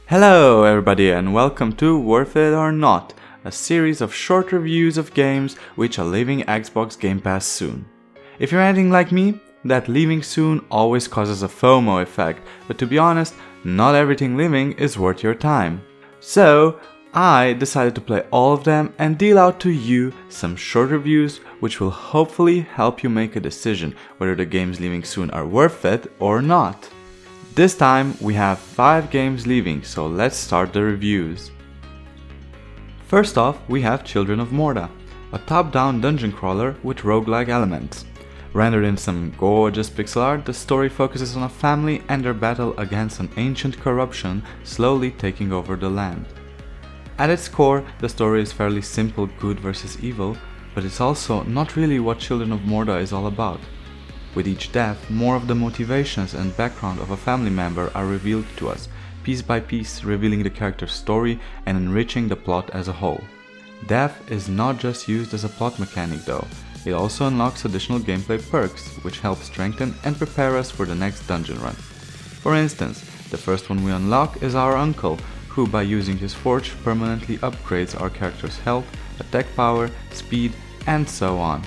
Hello everybody and welcome to Worth It or Not, a series of short reviews of games which are leaving Xbox Game Pass soon. If you're anything like me, that leaving soon always causes a FOMO effect, but to be honest, not everything leaving is worth your time. So, I decided to play all of them and deal out to you some short reviews which will hopefully help you make a decision whether the games leaving soon are worth it or not. This time we have 5 games leaving, so let's start the reviews. First off, we have Children of Morta, a top-down dungeon crawler with roguelike elements. Rendered in some gorgeous pixel art, the story focuses on a family and their battle against an ancient corruption slowly taking over the land. At its core, the story is fairly simple good versus evil, but it's also not really what Children of Morta is all about. With each death, more of the motivations and background of a family member are revealed to us, piece by piece revealing the character's story and enriching the plot as a whole. Death is not just used as a plot mechanic though, it also unlocks additional gameplay perks, which help strengthen and prepare us for the next dungeon run. For instance, the first one we unlock is our uncle, who by using his forge permanently upgrades our character's health, attack power, speed, and so on.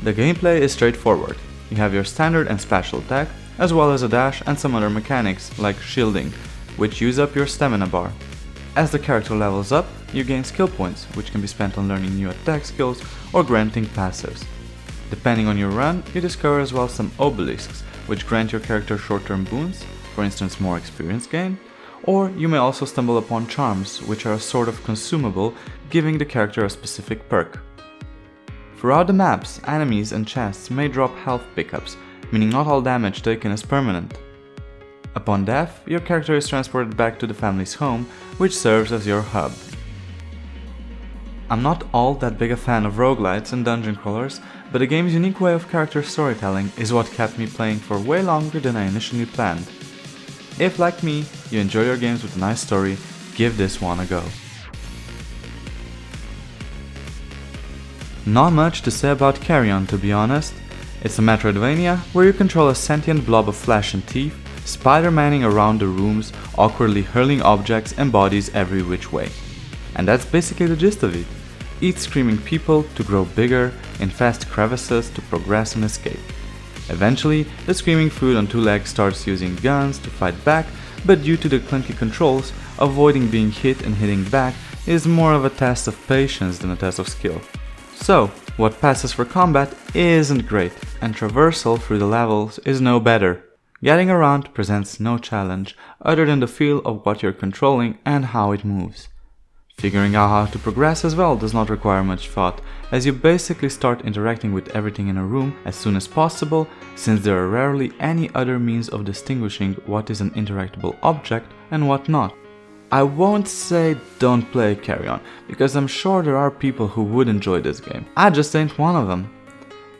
The gameplay is straightforward. You have your standard and special attack, as well as a dash and some other mechanics like shielding, which use up your stamina bar. As the character levels up, you gain skill points, which can be spent on learning new attack skills or granting passives. Depending on your run, you discover as well some obelisks, which grant your character short-term boons, for instance more experience gain, or you may also stumble upon charms, which are a sort of consumable, giving the character a specific perk. Throughout the maps, enemies and chests may drop health pickups, meaning not all damage taken is permanent. Upon death, your character is transported back to the family's home, which serves as your hub. I'm not all that big a fan of roguelites and dungeon crawlers, but the game's unique way of character storytelling is what kept me playing for way longer than I initially planned. If, like me, you enjoy your games with a nice story, give this one a go. Not much to say about Carrion, to be honest. It's a metroidvania where you control a sentient blob of flesh and teeth, Spider-Manning around the rooms, awkwardly hurling objects and bodies every which way. And that's basically the gist of it. Eat screaming people to grow bigger, infest crevices to progress and escape. Eventually, the screaming food on 2 legs starts using guns to fight back, but due to the clunky controls, avoiding being hit and hitting back is more of a test of patience than a test of skill. So, what passes for combat isn't great, and traversal through the levels is no better. Getting around presents no challenge other than the feel of what you're controlling and how it moves. Figuring out how to progress as well does not require much thought, as you basically start interacting with everything in a room as soon as possible, since there are rarely any other means of distinguishing what is an interactable object and what not. I won't say don't play Carrion, because I'm sure there are people who would enjoy this game. I just ain't one of them.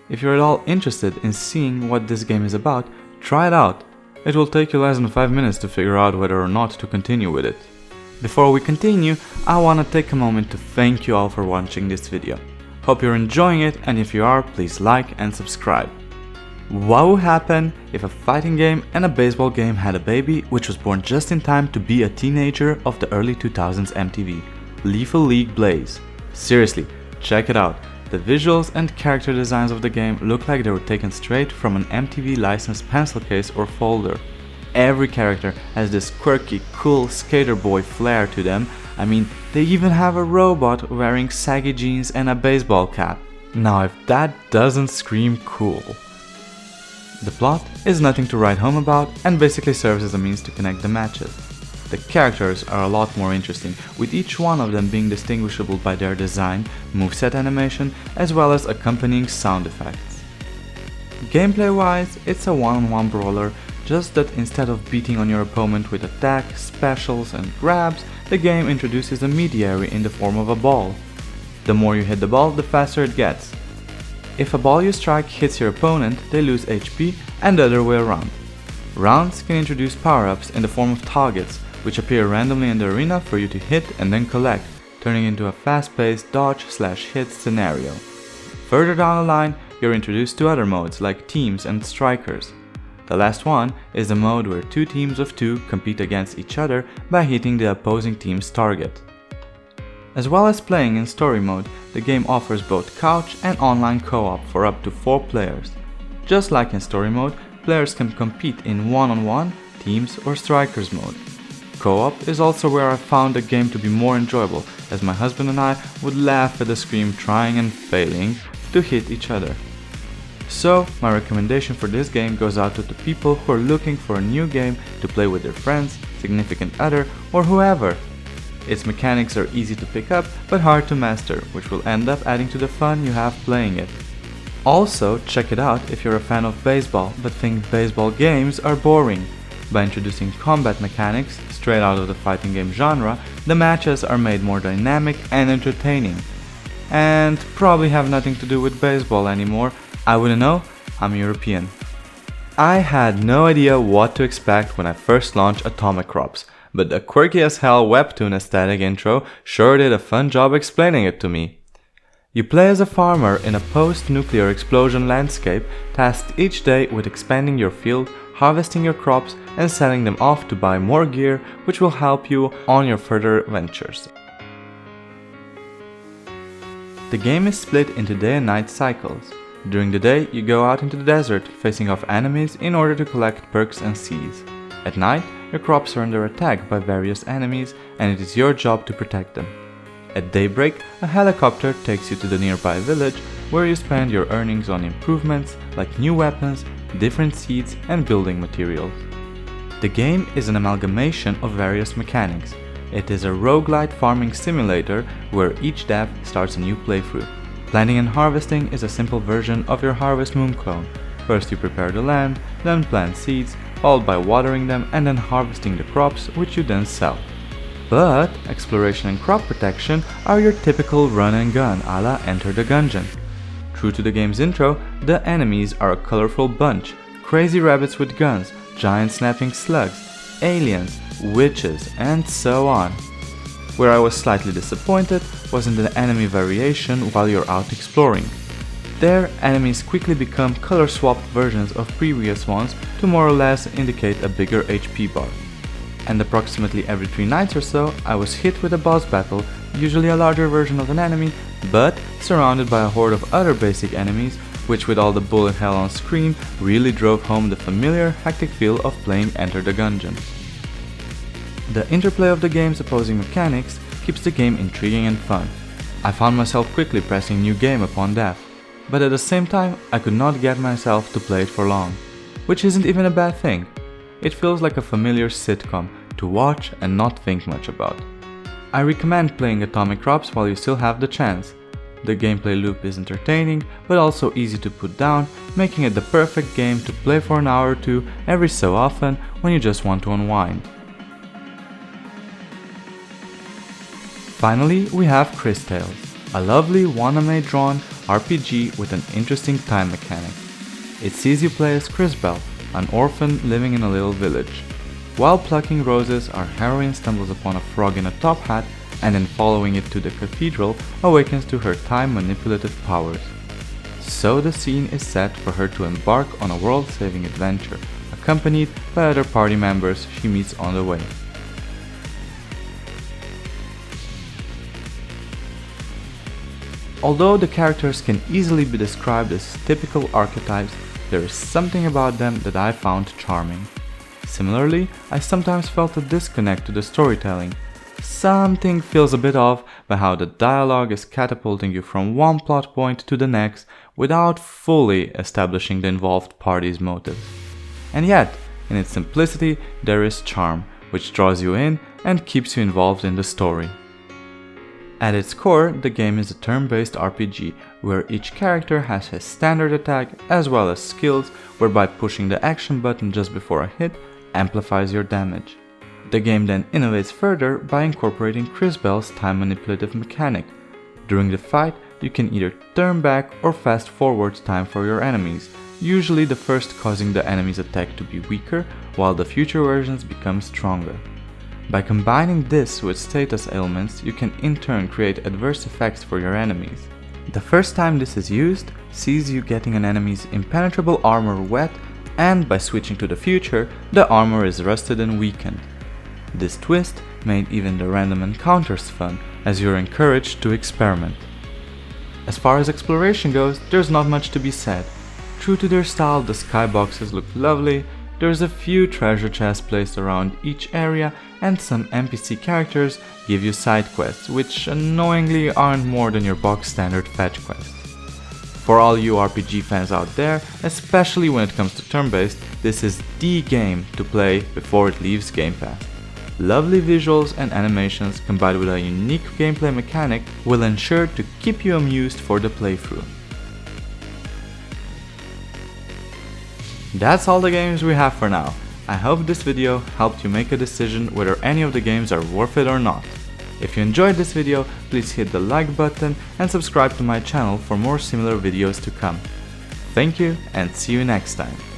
If you're at all interested in seeing what this game is about, try it out. It will take you less than 5 minutes to figure out whether or not to continue with it. Before we continue, I wanna take a moment to thank you all for watching this video. Hope you're enjoying it, and if you are, please like and subscribe. What would happen if a fighting game and a baseball game had a baby which was born just in time to be a teenager of the early 2000s MTV, Lethal League Blaze? Seriously, check it out. The visuals and character designs of the game look like they were taken straight from an MTV licensed pencil case or folder. Every character has this quirky, cool skater boy flair to them. I mean, they even have a robot wearing saggy jeans and a baseball cap. Now if that doesn't scream cool. The plot is nothing to write home about and basically serves as a means to connect the matches. The characters are a lot more interesting, with each one of them being distinguishable by their design, moveset animation, as well as accompanying sound effects. Gameplay-wise, it's a one-on-one brawler, just that instead of beating on your opponent with attack, specials and grabs, the game introduces a mediary in the form of a ball. The more you hit the ball, the faster it gets. If a ball you strike hits your opponent, they lose HP, and the other way around. Rounds can introduce power-ups in the form of targets, which appear randomly in the arena for you to hit and then collect, turning into a fast-paced dodge/hit scenario. Further down the line, you're introduced to other modes like teams and strikers. The last one is a mode where two teams of two compete against each other by hitting the opposing team's target. As well as playing in story mode, the game offers both couch and online co-op for up to 4 players. Just like in story mode, players can compete in one-on-one, teams or strikers mode. Co-op is also where I found the game to be more enjoyable, as my husband and I would laugh at the screen trying and failing to hit each other. So, my recommendation for this game goes out to the people who are looking for a new game to play with their friends, significant other, or whoever. Its mechanics are easy to pick up, but hard to master, which will end up adding to the fun you have playing it. Also, check it out if you're a fan of baseball, but think baseball games are boring. By introducing combat mechanics straight out of the fighting game genre, the matches are made more dynamic and entertaining. And probably have nothing to do with baseball anymore. I wouldn't know, I'm European. I had no idea what to expect when I first launched Atomicrops, but the quirky as hell webtoon aesthetic intro sure did a fun job explaining it to me. You play as a farmer in a post-nuclear explosion landscape, tasked each day with expanding your field, harvesting your crops, and selling them off to buy more gear, which will help you on your further ventures. The game is split into day and night cycles. During the day, you go out into the desert, facing off enemies in order to collect perks and seeds. At night, your crops are under attack by various enemies, and it is your job to protect them. At daybreak, a helicopter takes you to the nearby village, where you spend your earnings on improvements like new weapons, different seeds, and building materials. The game is an amalgamation of various mechanics. It is a roguelite farming simulator where each dev starts a new playthrough. Planting and harvesting is a simple version of your Harvest Moon clone. First you prepare the land, then plant seeds, followed by watering them and then harvesting the crops, which you then sell. But exploration and crop protection are your typical run and gun a la Enter the Gungeon. True to the game's intro, the enemies are a colorful bunch: crazy rabbits with guns, giant snapping slugs, aliens, witches, and so on. Where I was slightly disappointed was in the enemy variation while you're out exploring. There, enemies quickly become color-swapped versions of previous ones to more or less indicate a bigger HP bar. And approximately every 3 nights or so, I was hit with a boss battle, usually a larger version of an enemy, but surrounded by a horde of other basic enemies, which with all the bullet hell on screen really drove home the familiar, hectic feel of playing Enter the Gungeon. The interplay of the game's opposing mechanics keeps the game intriguing and fun. I found myself quickly pressing new game upon death, but at the same time I could not get myself to play it for long, which isn't even a bad thing. It feels like a familiar sitcom to watch and not think much about. I recommend playing Atomicrops while you still have the chance. The gameplay loop is entertaining, but also easy to put down, making it the perfect game to play for an hour or two every so often when you just want to unwind. Finally, we have Cristales, a lovely wannabe-drawn RPG with an interesting time mechanic. It sees you play as Cristales, an orphan living in a little village. While plucking roses, our heroine stumbles upon a frog in a top hat and then following it to the cathedral awakens to her time manipulative powers. So the scene is set for her to embark on a world-saving adventure, accompanied by other party members she meets on the way. Although the characters can easily be described as typical archetypes, there is something about them that I found charming. Similarly, I sometimes felt a disconnect to the storytelling. Something feels a bit off by how the dialogue is catapulting you from one plot point to the next without fully establishing the involved parties' motives. And yet, in its simplicity, there is charm, which draws you in and keeps you involved in the story. At its core, the game is a turn-based RPG, where each character has his standard attack as well as skills, whereby pushing the action button just before a hit amplifies your damage. The game then innovates further by incorporating Cristales' time manipulative mechanic. During the fight, you can either turn back or fast forward time for your enemies, usually the first causing the enemy's attack to be weaker, while the future versions become stronger. By combining this with status ailments, you can in turn create adverse effects for your enemies. The first time this is used sees you getting an enemy's impenetrable armor wet, and by switching to the future, the armor is rusted and weakened. This twist made even the random encounters fun, as you're encouraged to experiment. As far as exploration goes, there's not much to be said. True to their style, the skyboxes look lovely, there's a few treasure chests placed around each area, and some NPC characters give you side quests, which annoyingly aren't more than your box standard fetch quests. For all you RPG fans out there, especially when it comes to turn-based, this is the game to play before it leaves Game Pass. Lovely visuals and animations combined with a unique gameplay mechanic will ensure to keep you amused for the playthrough. That's all the games we have for now. I hope this video helped you make a decision whether any of the games are worth it or not. If you enjoyed this video, please hit the like button and subscribe to my channel for more similar videos to come. Thank you and see you next time.